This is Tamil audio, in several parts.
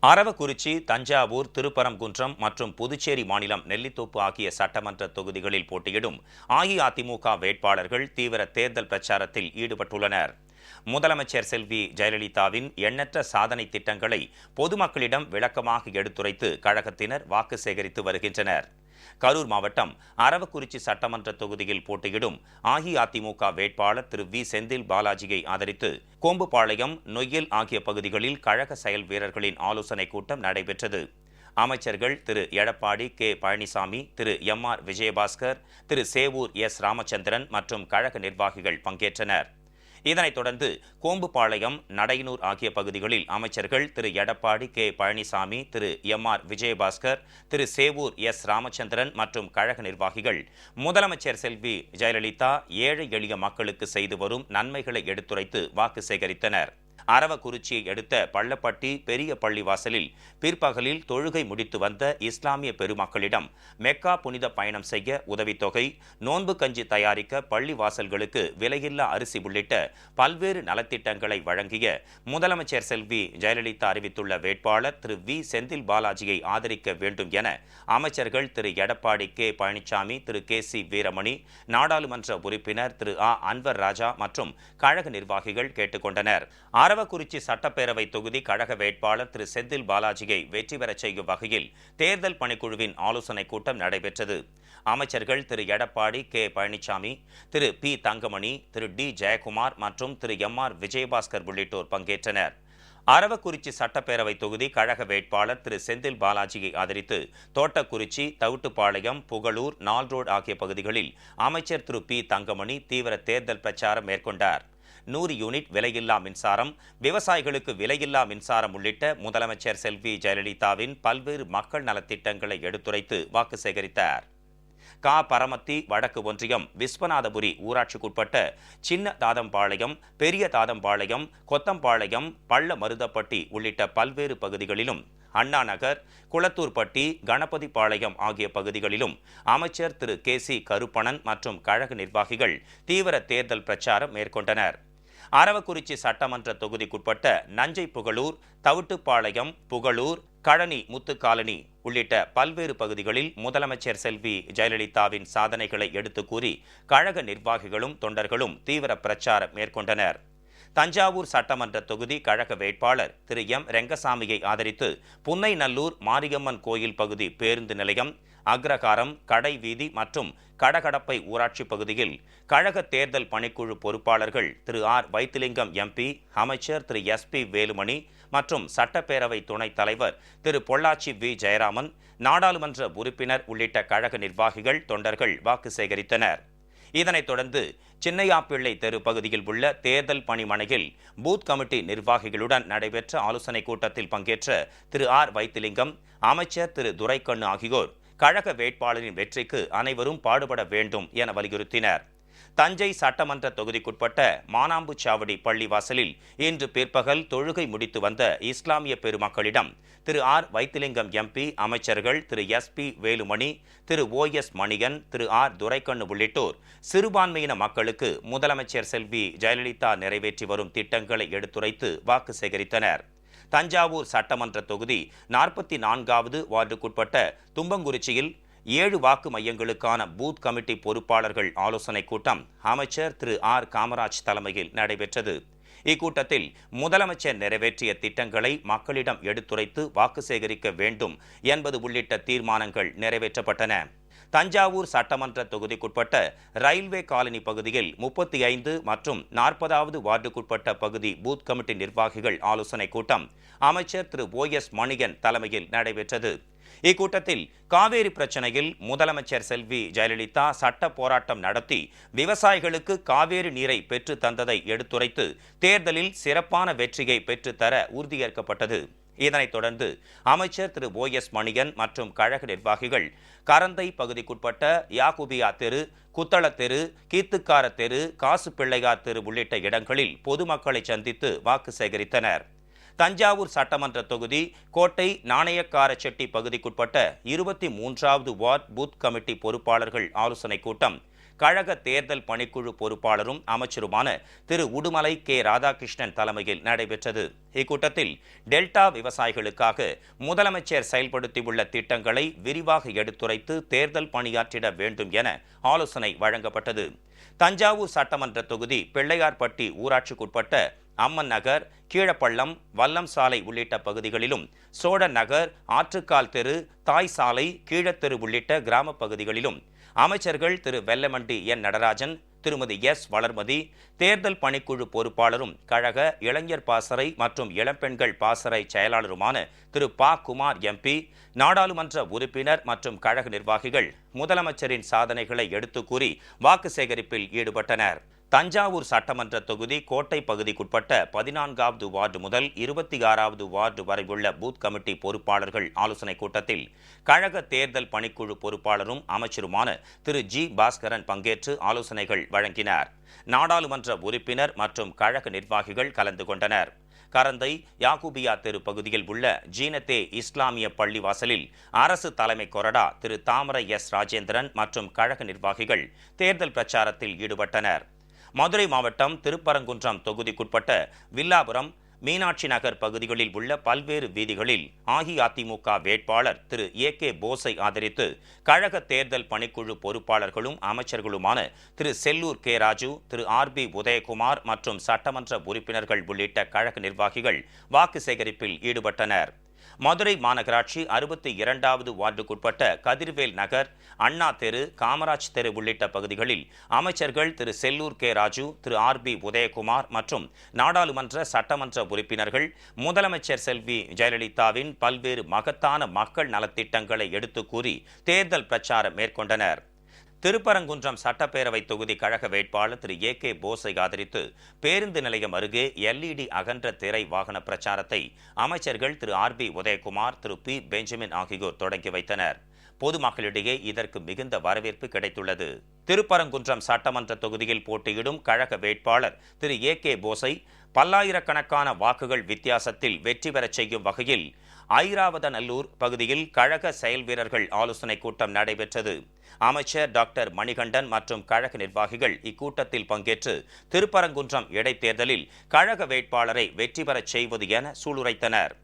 அரவக்குறிச்சி, தஞ்சாவூர், திருப்பரங்குன்றம் மற்றும் புதுச்சேரி மாநிலம் நெல்லித்தோப்பு ஆகிய சட்டமன்ற தொகுதிகளில் போட்டியிடும் அஇஅதிமுக வேட்பாளர்கள் தீவிர தேர்தல் பிரச்சாரத்தில் ஈடுபட்டுள்ளனர். முதலமைச்சர் செல்வி ஜெயலலிதாவின் எண்ணற்ற சாதனை திட்டங்களை பொதுமக்களிடம் விளக்கமாக எடுத்துரைத்து கழகத்தினர் வாக்கு சேகரித்து வருகின்றனர். கரூர் மாவட்டம் அரவக்குறிச்சி சட்டமன்ற தொகுதியில் போட்டியிடும் அஇஅதிமுக வேட்பாளர் திரு வி. செந்தில் பாலாஜியை ஆதரித்து கோம்புபாளையம், நொய்யல் ஆகிய பகுதிகளில் கழக செயல் வீரர்களின் ஆலோசனைக் கூட்டம் நடைபெற்றது. அமைச்சர்கள் திரு எடப்பாடி கே. பழனிசாமி, திரு எம்.ஆர். விஜயபாஸ்கர், திரு சேவூர் எஸ். ராமச்சந்திரன் மற்றும் கழக நிர்வாகிகள் பங்கேற்றனர். இதனைத் தொடர்ந்து கோம்புபாளையம், நடையனூர் ஆகிய பகுதிகளில் அமைச்சர்கள் திரு எடப்பாடி கே. பழனிசாமி, திரு எம்.ஆர். விஜயபாஸ்கர், திரு சேவூர் எஸ். ராமச்சந்திரன் மற்றும் கழக நிர்வாகிகள் முதலமைச்சர் செல்வி ஜெயலலிதா ஏழை எளிய மக்களுக்கு செய்து வரும் நன்மைகளை எடுத்துரைத்து வாக்கு சேகரித்தனர். அரவக்குறிச்சியை அடுத்த பள்ளப்பட்டி பெரிய பள்ளிவாசலில் பிற்பகலில் தொழுகை முடித்து வந்த இஸ்லாமிய பெருமக்களிடம் மெக்கா புனித பயணம் செய்ய உதவித்தொகை, நோன்பு கஞ்சி தயாரிக்க பள்ளிவாசல்களுக்கு விலையில்லா அரிசி உள்ளிட்ட பல்வேறு நலத்திட்டங்களை வழங்கிய முதலமைச்சர் செல்வி ஜெயலலிதா அறிவித்துள்ள வேட்பாளர் திரு வி. செந்தில் பாலாஜியை ஆதரிக்க வேண்டும் என அமைச்சர்கள் திரு எடப்பாடி கே. பழனிசாமி, திரு கே. சி. வீரமணி, நாடாளுமன்ற உறுப்பினர் திரு ஆ. அன்வர் ராஜா மற்றும் கழக நிர்வாகிகள் கேட்டுக்கொண்டனர். அரவக்குறிச்சி சட்டப்பேரவை தொகுதி கழக வேட்பாளர் திரு செந்தில் பாலாஜியை வெற்றி பெறச் செய்யும் வகையில் தேர்தல் பணிக்குழுவின் ஆலோசனைக் கூட்டம் நடைபெற்றது. அமைச்சர்கள் திரு எடப்பாடி கே. பழனிசாமி, திரு பி. தங்கமணி, திரு டி. ஜெயக்குமார் மற்றும் திரு எம்.ஆர். விஜயபாஸ்கர் உள்ளிட்டோர் பங்கேற்றனர். அரவக்குறிச்சி சட்டப்பேரவை தொகுதி கழக வேட்பாளர் திரு செந்தில் பாலாஜியை ஆதரித்து தோட்டக்குறிச்சி, தவுட்டுப்பாளையம், புகழூர், நால்ரோடு ஆகிய பகுதிகளில் அமைச்சர் திரு பி. தங்கமணி தீவிர தேர்தல் பிரச்சாரம் மேற்கொண்டார். 100 யூனிட் விலையில்லா மின்சாரம், விவசாயிகளுக்கு விலையில்லா மின்சாரம் உள்ளிட்ட முதலமைச்சர் செல்வி ஜெயலலிதாவின் பல்வேறு மக்கள் நலத்திட்டங்களை எடுத்துரைத்து வாக்கு சேகரித்தார். கா. பரமத்தி வடக்கு ஒன்றியம் விஸ்வநாதபுரி ஊராட்சிக்குட்பட்ட சின்ன தாதம்பாளையம், பெரிய தாதம்பாளையம், கொத்தம்பாளையம், பள்ள மருதப்பட்டி உள்ளிட்ட பல்வேறு பகுதிகளிலும், அண்ணா நகர், குளத்தூர்பட்டி, கணபதிபாளையம் ஆகிய பகுதிகளிலும் அமைச்சர் திரு கே. சி. கருப்பணன் மற்றும் கழக நிர்வாகிகள் தீவிர தேர்தல் பிரச்சாரம் மேற்கொண்டனர். அரவக்குறிச்சி சட்டமன்ற தொகுதிக்குட்பட்ட நஞ்சை புகழூர், தவுட்டுப்பாளையம், புகழூர், கழனி முத்துக்காலனி உள்ளிட்ட பல்வேறு பகுதிகளில் முதலமைச்சர் செல்வி ஜெயலலிதாவின் சாதனைகளை எடுத்து கூறி கழக நிர்வாகிகளும் தொண்டர்களும் தீவிர பிரச்சாரம் மேற்கொண்டனர். தஞ்சாவூர் சட்டமன்ற தொகுதி கழக வேட்பாளர் திரு எம். ரெங்கசாமியை ஆதரித்து புன்னைநல்லூர் மாரியம்மன் கோயில் பகுதி பேருந்து நிலையம், அக்ரகாரம், கடை வீதி மற்றும் கடகடப்பை ஊராட்சி பகுதியில் கழக தேர்தல் பணிக்குழு பொறுப்பாளர்கள் திரு ஆர். வைத்திலிங்கம் எம்பி, அமைச்சர் திரு எஸ். பி. வேலுமணி மற்றும் சட்டப்பேரவை துணைத் தலைவர் திரு பொள்ளாச்சி வி. ஜெயராமன், நாடாளுமன்ற உறுப்பினர் உள்ளிட்ட கழக நிர்வாகிகள், தொண்டர்கள் வாக்கு சேகரித்தனர். இதனைத் தொடர்ந்து சின்னையாப்பிள்ளை தெரு பகுதியில் உள்ள தேர்தல் பணிமனையில் பூத் கமிட்டி நிர்வாகிகளுடன் நடைபெற்ற ஆலோசனைக் கூட்டத்தில் பங்கேற்ற திரு ஆர். வைத்திலிங்கம், அமைச்சர் திரு துரைக்கண்ணு ஆகியோர் கழக வேட்பாளரின் வெற்றிக்கு அனைவரும் பாடுபட வேண்டும் என வலியுறுத்தினர். தஞ்சை சட்டமன்ற தொகுதிக்குட்பட்ட மானாம்புச்சாவடி பள்ளிவாசலில் இன்று பிற்பகல் தொழுகை முடித்து வந்த இஸ்லாமிய பெருமக்களிடம் திரு ஆர். வைத்திலிங்கம் எம்பி, அமைச்சர்கள் திரு எஸ். பி. வேலுமணி, திரு ஓ. எஸ். மணியன், திரு ஆர். துரைக்கண்ணு உள்ளிட்டோர் சிறுபான்மையின மக்களுக்கு முதலமைச்சர் செல்வி ஜெயலலிதா நிறைவேற்றி வரும் திட்டங்களை எடுத்துரைத்து வாக்கு சேகரித்தனர். தஞ்சாவூர் சட்டமன்ற தொகுதி 44வது வார்டுக்குட்பட்ட தும்பங்குறிச்சியில் 7 வாக்கு மையங்களுக்கான பூத் கமிட்டி பொறுப்பாளர்கள் ஆலோசனைக் கூட்டம் அமைச்சர் திரு ஆர். காமராஜ் தலைமையில் நடைபெற்றது. இக்கூட்டத்தில் முதலமைச்சர் நிறைவேற்றிய திட்டங்களை மக்களிடம் எடுத்துரைத்து வாக்கு சேகரிக்க வேண்டும் என்பது உள்ளிட்ட தீர்மானங்கள் நிறைவேற்றப்பட்டன. தஞ்சாவூர் சட்டமன்ற தொகுதிக்குட்பட்ட ரயில்வே காலனி பகுதியில் 35 மற்றும் 40வது வார்டுக்குட்பட்ட பகுதி பூத் கமிட்டி நிர்வாகிகள் ஆலோசனைக் கூட்டம் அமைச்சர் திரு ஓ. எஸ். மணியன் தலைமையில் நடைபெற்றது. இக்கூட்டத்தில் காவேரி பிரச்சனையில் முதலமைச்சர் செல்வி ஜெயலலிதா சட்ட போராட்டம் நடத்தி விவசாயிகளுக்கு காவேரி நீரை பெற்று தந்ததை எடுத்துரைத்து தேர்தலில் சிறப்பான வெற்றியை பெற்றுத்தர உறுதியேற்கப்பட்டது. இதனைத் தொடர்ந்து அமைச்சர் திரு ஓ. எஸ். மணியன் மற்றும் கழக நிர்வாகிகள் கரந்தை பகுதிக்குட்பட்ட யாகுபியா தெரு, குத்தள தெரு, கீத்துக்கார தெரு, காசு பிள்ளையார் தெரு உள்ளிட்ட இடங்களில் பொதுமக்களை சந்தித்து வாக்கு சேகரித்தனர். தஞ்சாவூர் சட்டமன்ற தொகுதி கோட்டை நாணயக்காரச்செட்டி பகுதிக்குட்பட்ட 23வது வார்டு பூத் கமிட்டி பொறுப்பாளர்கள் ஆலோசனைக் கூட்டம் கழக தேர்தல் பணிக்குழு பொறுப்பாளரும் அமைச்சருமான திரு உடுமலை கே ராதாகிருஷ்ணன் தலைமையில் நடைபெற்றது. இக்கூட்டத்தில் டெல்டா விவசாயிகளுக்காக முதலமைச்சர் செயல்படுத்தியுள்ள திட்டங்களை விரிவாக எடுத்துரைத்து தேர்தல் பணியாற்றிட வேண்டும் என ஆலோசனை வழங்கப்பட்டது. தஞ்சாவூர் சட்டமன்ற தொகுதி பிள்ளையார்பட்டி ஊராட்சிக்குட்பட்ட அம்மன் நகர், கீழப்பள்ளம், வல்லம் சாலை உள்ளிட்ட பகுதிகளிலும், சோழன் நகர், ஆற்றுக்கால் தெரு, தாய் சாலை, கீழத்தெரு உள்ளிட்ட கிராம பகுதிகளிலும் அமைச்சர்கள் திரு வெல்லமண்டி என் நடராஜன், திருமதி எஸ் வளர்மதி, தேர்தல் பணிக்குழு பொறுப்பாளரும் கழக இளைஞர் பாசறை மற்றும் இளம்பெண்கள் பாசறை செயலாளருமான திரு ப குமார் எம்பி, நாடாளுமன்ற உறுப்பினர் மற்றும் கழக நிர்வாகிகள் முதலமைச்சரின் சாதனைகளை எடுத்து கூறி வாக்கு சேகரிப்பில் ஈடுபட்டனர். தஞ்சாவூர் சட்டமன்ற தொகுதி கோட்டை பகுதிக்குட்பட்ட 14வது வார்டு முதல் 26வது வார்டு வரை உள்ள பூத் கமிட்டி பொறுப்பாளர்கள் ஆலோசனைக் கூட்டத்தில் கழக தேர்தல் பணிக்குழு பொறுப்பாளரும் அமைச்சருமான திரு ஜி பாஸ்கரன் பங்கேற்று ஆலோசனைகள் வழங்கினார். நாடாளுமன்ற உறுப்பினர் மற்றும் கழக நிர்வாகிகள் கலந்து கொண்டனர். கரந்தை யாக்கூபியா தெரு பகுதியில் உள்ள ஜீனத்தே இஸ்லாமிய பள்ளிவாசலில் அரசு தலைமை கொறடா திரு தாமரை எஸ் ராஜேந்திரன் மற்றும் கழக நிர்வாகிகள் தேர்தல் பிரச்சாரத்தில் ஈடுபட்டனர். மதுரை மாவட்டம் திருப்பரங்குன்றம் தொகுதிக்குட்பட்ட வில்லாபுரம், மீனாட்சி நகர் பகுதிகளில் உள்ள பல்வேறு வீதிகளில் அஇஅதிமுக வேட்பாளர் திரு ஏ.கே. போஸை ஆதரித்து கழக தேர்தல் பணிக்குழு பொறுப்பாளர்களும் அமைச்சர்களுமான திரு செல்லூர் கே. ராஜு, திரு ஆர்.பி. உதயகுமார் மற்றும் சட்டமன்ற உறுப்பினர்கள் உள்ளிட்ட கழக நிர்வாகிகள் வாக்கு சேகரிப்பில் ஈடுபட்டனர். மதுரை மாநகராட்சி 62வது வார்டுக்குட்பட்ட கதிர்வேல் நகர், அண்ணா தெரு, காமராஜ் தெரு உள்ளிட்ட பகுதிகளில் அமைச்சர்கள் திரு செல்லூர் கே. ராஜு, திரு ஆர்.பி. உதயகுமார் மற்றும் நாடாளுமன்ற சட்டமன்ற உறுப்பினர்கள் முதலமைச்சர் செல்வி ஜெயலலிதாவின் பல்வேறு மகத்தான மக்கள் நலத்திட்டங்களை எடுத்து கூறி தேர்தல் பிரச்சாரம் மேற்கொண்டனர். திருப்பரங்குன்றம் சட்டப்பேரவை தொகுதி கழக வேட்பாளர் திரு ஏ.கே. போஸை ஆதரித்து பேருந்து நிலையம் அருகே LED அகன்ற திரை வாகன பிரச்சாரத்தை அமைச்சர்கள் திரு ஆர்.பி. உதயகுமார், திரு பி. பெஞ்சமின் ஆகியோர் தொடங்கி வைத்தனர். பொதுமக்களிடையே இதற்கு மிகுந்த வரவேற்பு கிடைத்துள்ளது. திருப்பரங்குன்றம் சட்டமன்ற தொகுதியில் போட்டியிடும் கழக வேட்பாளர் திரு ஏ.கே. போஸை பல்லாயிரக்கணக்கான வாக்குகள் வித்தியாசத்தில் வெற்றி பெறச் செய்யும் வகையில் ஐராவதநல்லூர் பகுதியில் கழக செயல் வீரர்கள் ஆலோசனைக் கூட்டம் நடைபெற்றது. அமைச்சர் டாக்டர் மணிகண்டன் மற்றும் கழக நிர்வாகிகள் இக்கூட்டத்தில் பங்கேற்று திருப்பரங்குன்றம் இடைத்தேர்தலில் கழக வேட்பாளரை வெற்றி பெறச் செய்வது என சூளுரைத்தனர்.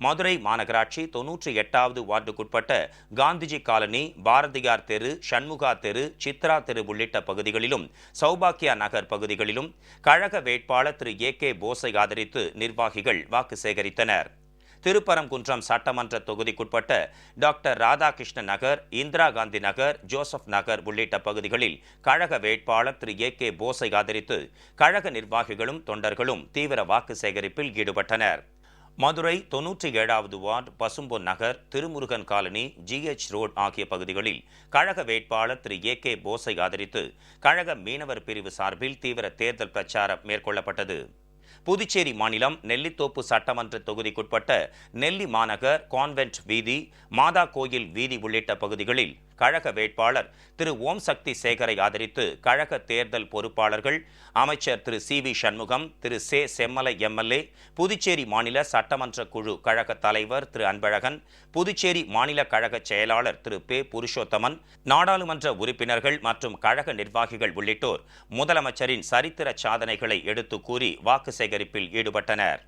மதுரை மாநகராட்சி 98வது வார்டுக்குட்பட்ட காந்திஜி காலனி, பாரதியார் தெரு, சண்முகா தெரு, சித்ரா தெரு உள்ளிட்ட பகுதிகளிலும், சௌபாக்கியா நகர் பகுதிகளிலும் கழக வேட்பாளர் திரு ஏ.கே. போஸை ஆதரித்து நிர்வாகிகள் வாக்கு சேகரித்தனர். திருப்பரங்குன்றம் சட்டமன்ற தொகுதிக்குட்பட்ட டாக்டர் ராதாகிருஷ்ணன் நகர், இந்திரா காந்தி நகர், ஜோசப் நகர் உள்ளிட்ட பகுதிகளில் கழக வேட்பாளர் திரு ஏ.கே. போஸை ஆதரித்து கழக நிர்வாகிகளும் தொண்டர்களும் தீவிர வாக்கு சேகரிப்பில் ஈடுபட்டனர். மதுரை 97வது வார்டு, பசும்பொன் நகர், திருமுருகன் காலனி, GH ரோடு ஆகிய பகுதிகளில் கழக வேட்பாளர் திரு ஏ.கே. போஸை ஆதரித்து கழக மீனவர் பிரிவு சார்பில் தீவிர தேர்தல் பிரச்சாரம் மேற்கொள்ளப்பட்டது. புதுச்சேரி மாநிலம் நெல்லித்தோப்பு சட்டமன்ற தொகுதிக்குட்பட்ட நெல்லி மாநகர், கான்வென்ட் வீதி, மாதா கோயில் வீதி உள்ளிட்ட பகுதிகளில் கழக வேட்பாளர் திரு ஓம் சக்தி சேகரை ஆதரித்து கழக தேர்தல் பொறுப்பாளர்கள் அமைச்சர் திரு சி.வி. சண்முகம், திரு செம்மலை MLA, புதுச்சேரி மாநில சட்டமன்ற குழு கழக தலைவர் திரு அன்பழகன், புதுச்சேரி மாநில கழக செயலாளர் திரு பே. புருஷோத்தமன், நாடாளுமன்ற உறுப்பினர்கள் மற்றும் கழக நிர்வாகிகள் உள்ளிட்டோர் முதலமைச்சரின் சரித்திர சாதனைகளை எடுத்து கூறி வாக்கு சேகரிப்பில் ஈடுபட்டனர்.